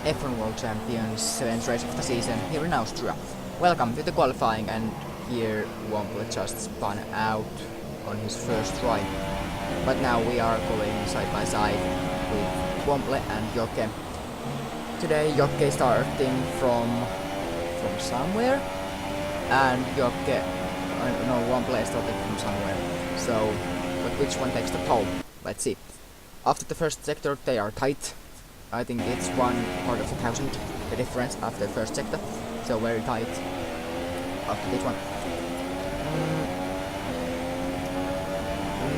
F1 World Champions 7th race of the season here in Austria. Welcome to the qualifying, and here Womble just spun out on his first try. But now we are going side by side with Womble and Jokke. Today Jokke starting from somewhere, and Jokke, no, Womble is starting from somewhere. So, but which one takes the pole? Let's see. After the first sector they are tight. I think it's 1 part of 1,000 the difference after the first sector, so very tight after this one.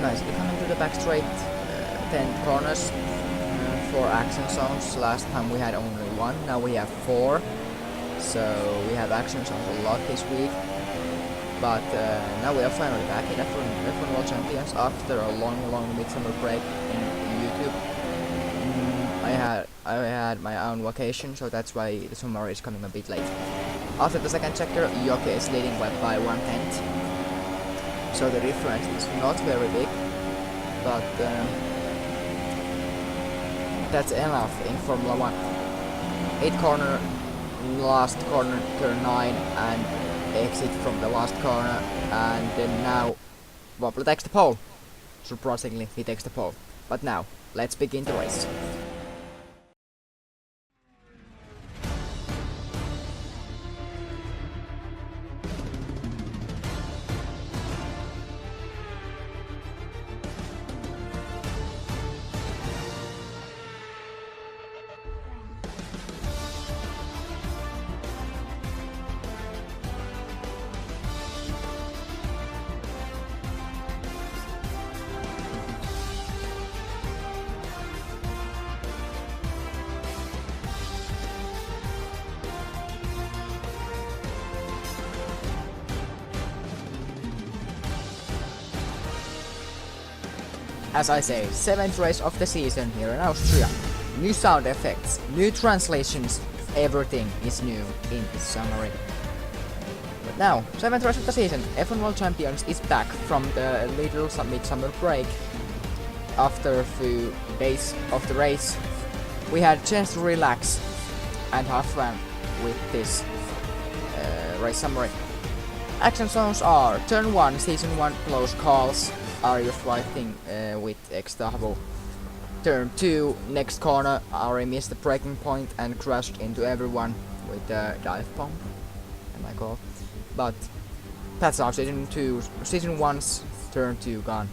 Nicely coming to the back straight, 10 corners, 4 action zones. Last time we had only 1, now we have 4, so we have action zones a lot this week. But now we are finally back in F1 World Champions after a long midsummer break in YouTube. I had my own vacation, so that's why the summary is coming a bit late. After the second sector, Jokke is leading by 1/10, so the difference is not very big, but that's enough in Formula 1. 8 corner, last corner, turn 9, and exit from the last corner, and then now Womble takes the pole. Surprisingly, he takes the pole. But now, let's begin the race. As I say, 7th race of the season here in Austria. New sound effects, new translations, everything is new in this summary. But now, 7th race of the season, F1 World Champions is back from the little midsummer break. After a few days of the race, we had a chance to relax and have fun with this race summary. Action zones are Turn 1, Season 1 close calls. Ari fighting with xTahvo. Turn 2, next corner, Ari missed the braking point and crashed into everyone with the dive bomb, am I called? But that's our Season 1's Turn 2 gone.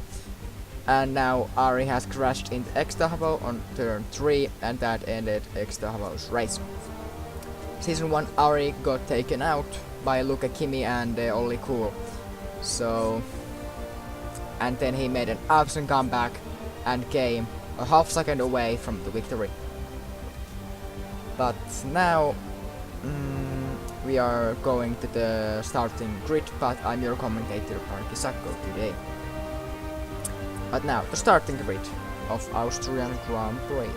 And now Ari has crashed into xTahvo on Turn 3, and that ended xTahvo's race. Season 1 Ari got taken out by Luca Kimi and Olli Cool. So, and then he made an awesome comeback and came a half second away from the victory. But now we are going to the starting grid, but I'm your commentator Parky Sakko today. But now the starting grid of Austrian Grand Prix.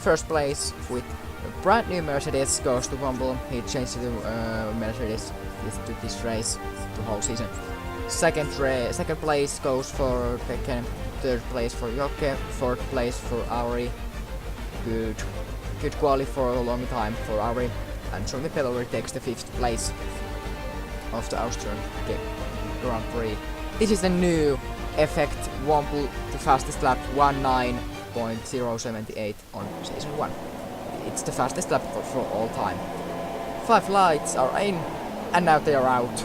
First place with a brand new Mercedes goes to Womble. He changed to Mercedes to this race the whole season. Second place goes for Tekken, 3rd place for Jokke, 4th place for Ari. Good quality for a long time for Ari, and Johnny Pellery takes the 5th place of the Austrian Grand Prix. This is a new effect. Womble the fastest lap 19.078 on Season 1. It's the fastest lap for all time. 5 lights are in, and now they are out.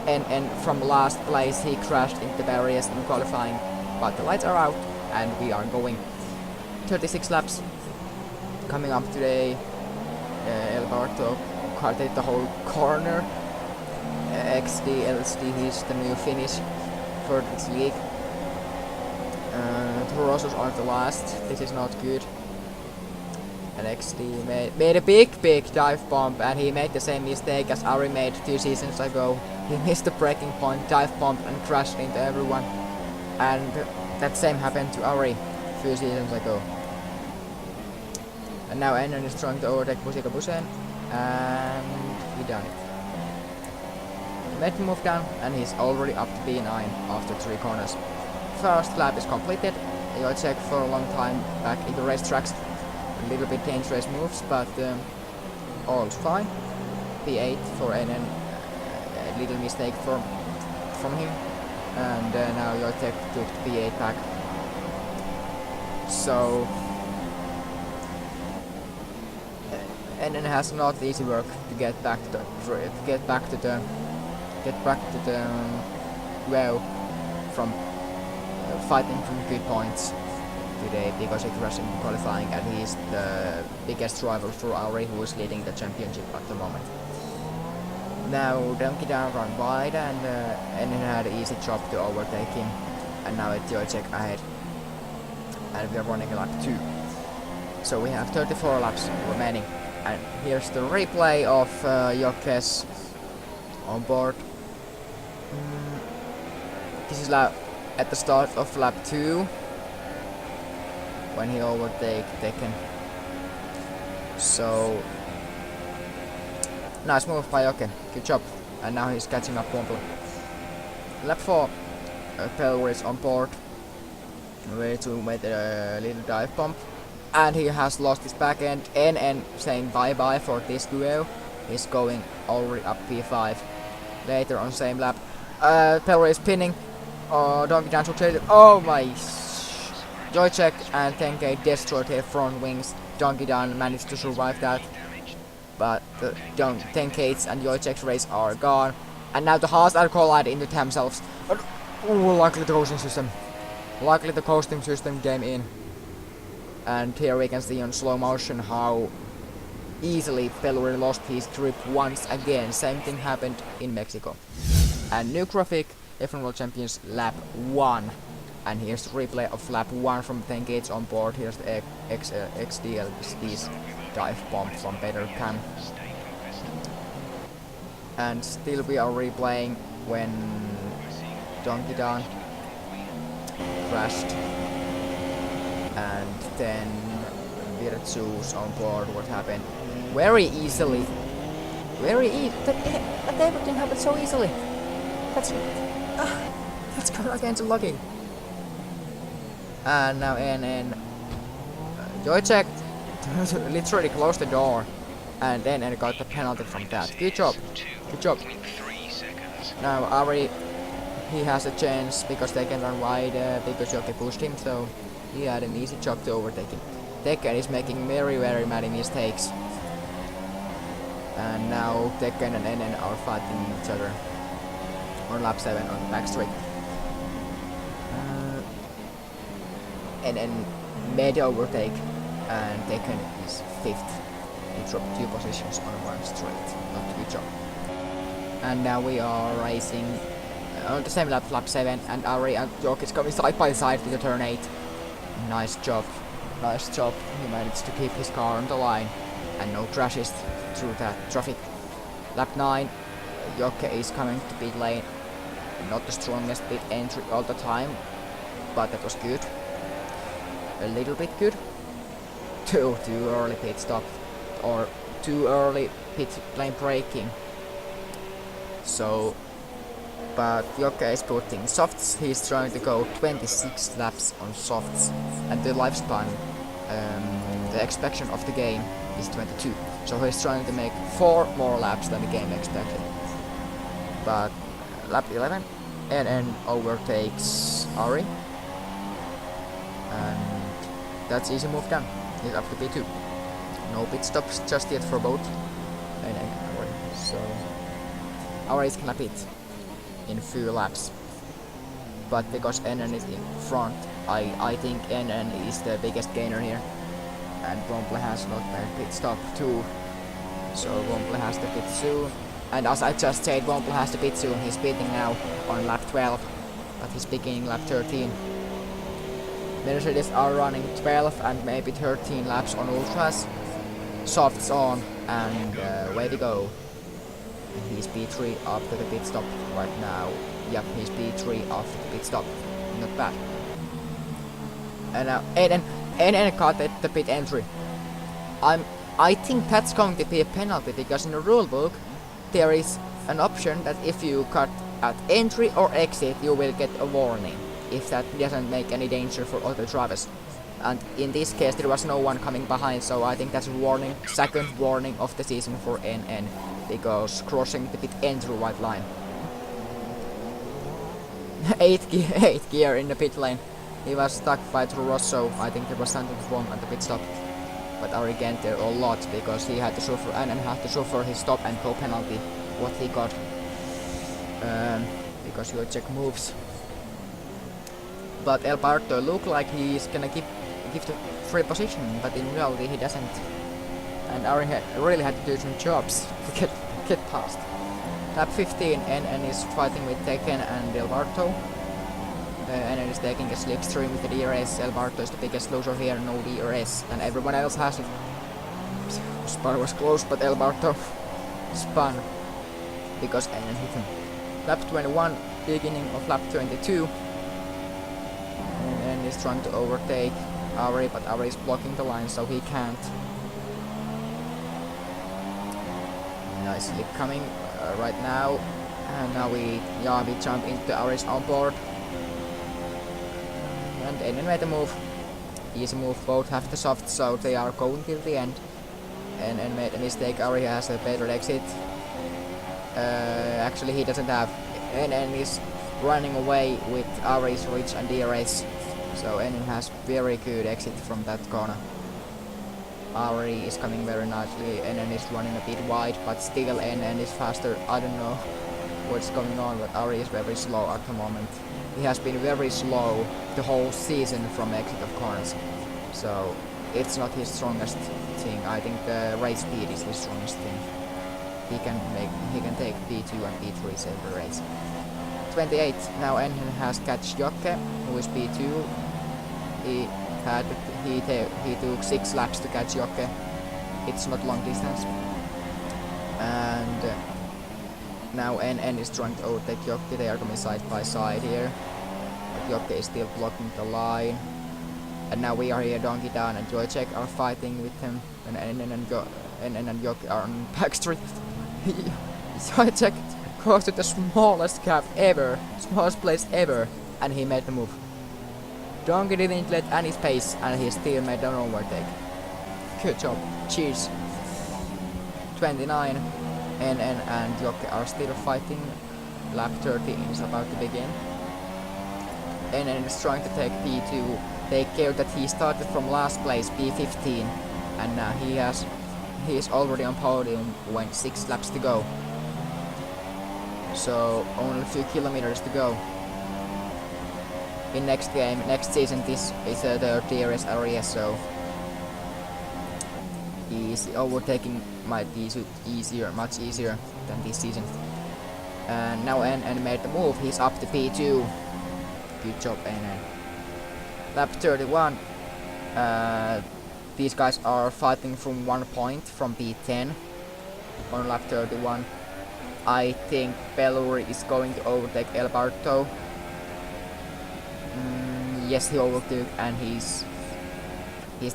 And from last place he crashed into barriers in qualifying, but the lights are out and we are going. 36 laps coming up today. Alberto carted the whole corner. LSD, he's the new Finnish for this league. Torosos are the last, this is not good. And XD made a big dive bomb, and he made the same mistake as Ari made 2 seasons ago. He missed the braking point, dive bomb, and crashed into everyone. And that same happened to Ari a few seasons ago. And now Enron is trying to overtake Busika Busen, and he done it. He made the move down, and he's already up to P9 after 3 corners. First lap is completed. You'll check for a long time back in the racetracks. A little bit dangerous moves, but all's fine. P8 for NN, a little mistake from him, and now your tech took P8 back. So NN has not easy work to get back to the well from fighting from good points today, because it was in qualifying and he's the biggest rival for Auri, who is leading the championship at the moment. Now Donkey Down run wide and had an easy job to overtake him, and now it's Jojek ahead and we are running lap 2. So we have 34 laps remaining, and here's the replay of Jokes on board. This is at the start of lap 2 when he overtaken. So nice move by Joke, good job, and now he's catching up Womble. Lap 4, Pelur is on board, ready to make a little dive bomb, and he has lost his back end. NN saying bye bye for this duo. He's going already up P5. Later on same lap, Pelur is pinning. Donkey Down succeeded. Oh my! Jojek and Tenkate destroyed their front wings. Donkey Down managed to survive that, but the Tenkate's and Jojek's race are gone, and now the Haas are colliding into themselves. Luckily the coasting system came in, and here we can see on slow motion how easily Pelur lost his grip once again. Same thing happened in Mexico. And new graphic, F1 World Champions lap 1. And here's the replay of lap 1 from Tenkate's on board. Here's the xDLB's dive bomb from better cam. And still we are replaying when Donkey Down crashed, and then Virtu's on board. What happened? Very easily. That everything happened so easily. That's kind of against lucky. And now NN Jojek literally closed the door, and then NN got the penalty from that. Good job. Now Ari, he has a chance because they can run wide because Jockey pushed him, so he had an easy job to overtake him. Tekken is making very many mistakes, and now Tekken and NN are fighting each other on lap 7 on the back straight. NN made the overtake, and Tekken is 5th. He dropped 2 positions on one straight. Not a good job. And now we are racing on the same lap, lap 7, and Ari and Jock is coming side by side with the turn 8. Nice job. He managed to keep his car on the line and no crashes through that traffic. Lap 9, Jokke is coming to pit lane. Not the strongest pit entry all the time, but that was good. A little bit good. Too early pit stop, or too early pit lane braking. So, but Jokke is putting softs. He's trying to go 26 laps on softs, and the lifespan, the expectation of the game is 22. So he's trying to make 4 more laps than the game expected. But lap 11, NN overtakes Ari, and that's easy move done. He's up to P2. No pit stops just yet for both NN and Ari. So Ari is gonna pit in few laps, but because NN is in front, I think NN is the biggest gainer here, and Womble has not made pit stop too, so Womble has to pit soon. And as I just said, Womble has to pit soon. He's pitting now on lap 12, but he's beginning lap 13. Mercedes are running 12 and maybe 13 laps on ultras. Softs on, and way to go. He's P3 after the pit stop right now. Yep, he's P3 after the pit stop. Not bad. And now NN caught the pit entry. I think that's going to be a penalty, because in the rulebook there is an option that if you cut at entry or exit, you will get a warning if that doesn't make any danger for other drivers. And in this case there was no one coming behind, so I think that's a warning, second warning of the season for NN, because crossing the pit entry white line. 8 gear in the pit lane. He was stuck by Rosso. I think there was something wrong at the pit stop. But Ari gained there a lot because he had to suffer and had to suffer his stop and go penalty what he got. Because your check moves. But El Barto looked like he's gonna give the free position, but in reality he doesn't. And Ari really had to do some jobs to get past. Lap 15, NN is fighting with Tekken and El Barto. NN is taking a slipstream with the DRS. El Barto is the biggest loser here, no DRS, and everyone else has it. Spun was close, but El Barto spun because NN hit him. Lap 21, beginning of lap 22. NN is trying to overtake Ari, but Ari is blocking the line, so he can't. Nicely coming right now, and now we jump into Ari's onboard, and NN made a move, easy move. Both have the soft, so they are going till the end. NN made a mistake. Ari has a better exit. Actually, he doesn't have. NN is running away with Ari's reach and DRS, so NN has very good exit from that corner. Ari is coming very nicely. NN is running a bit wide, but still NN is faster. I don't know what's going on, but Ari is very slow at the moment. He has been very slow the whole season from exit of corners, so it's not his strongest thing. I think the race speed is his strongest thing. He can take P2 and P3 every race. 28. Now NN has catch Jokke, who is P2. He took 6 laps to catch Jokke. It's not long distance. And now NN is trying to overtake Jokke. They are coming side by side here. But Jokke is still blocking the line. And now we are here, Donkey Down and Joycheck are fighting with him. And NN and Jokke are on backstreet. Joycheck goes to the smallest gap ever, smallest place ever, and he made the move. Donkey didn't let any space, and he still made an overtake. Good job. Cheers. 29. NN and Jokke are still fighting. Lap 30 is about to begin. NN is trying to take P2. Take care that he started from last place, P15, and now he is already on podium when 6 laps to go. So only a few kilometers to go. In next season, this is the DRS area, so overtaking might be much easier than this season. And now NN made the move. He's up to P2. Good job, NN. Lap 31. These guys are fighting from 1 point from P10 on lap 31. I think Peluri is going to overtake El Barto. Yes, he overtook, and he's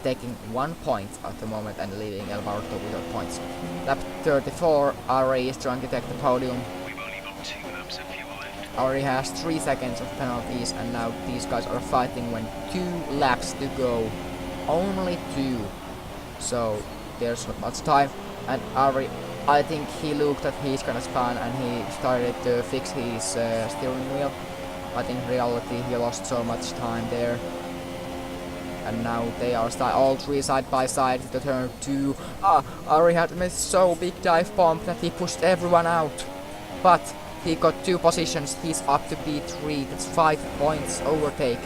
taking 1 point at the moment and leaving El Barto without points. Lap 34, Ari is trying to take the podium. We've only got 2 laps of fuel left. Ari has 3 seconds of penalties, and now these guys are fighting when 2 laps to go. Only 2. So there's not much time, and Ari, I think he looked that he's gonna spin, and he started to fix his steering wheel. But in reality he lost so much time there. And now they are all 3 side by side to turn 2. Ari had missed so big dive bomb that he pushed everyone out. But he got 2 positions. He's up to P3. That's 5 points overtake.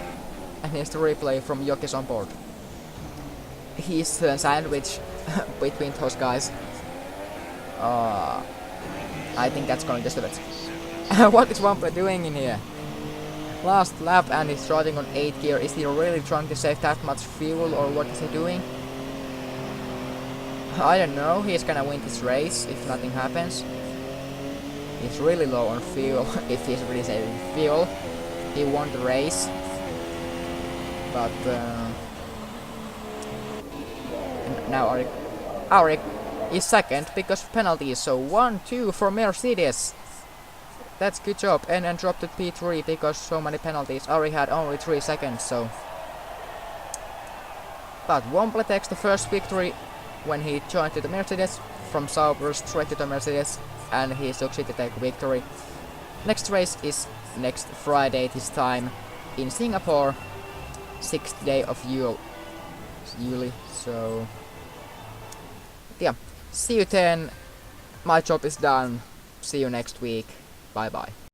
And here's the replay from Jokke's on board. He's a sandwich between those guys. I think that's going to stop it. What is Wampa doing in here? Last lap, and he's starting on 8 gear. Is he really trying to save that much fuel, or what is he doing? I don't know. He's gonna win this race if nothing happens. He's really low on fuel. If he's really saving fuel, he won the race. But now Ari is second because of penalties. So 1-2 for Mercedes. That's good job. And dropped to P3 because so many penalties. Ari had only 3 seconds, so But Womble takes the first victory when he joined to the Mercedes, from Sauber straight to the Mercedes, and he succeeded to take a victory. Next race is next Friday, this time in Singapore, 6th day of July. So yeah, see you then. My job is done. See you next week. Bye bye.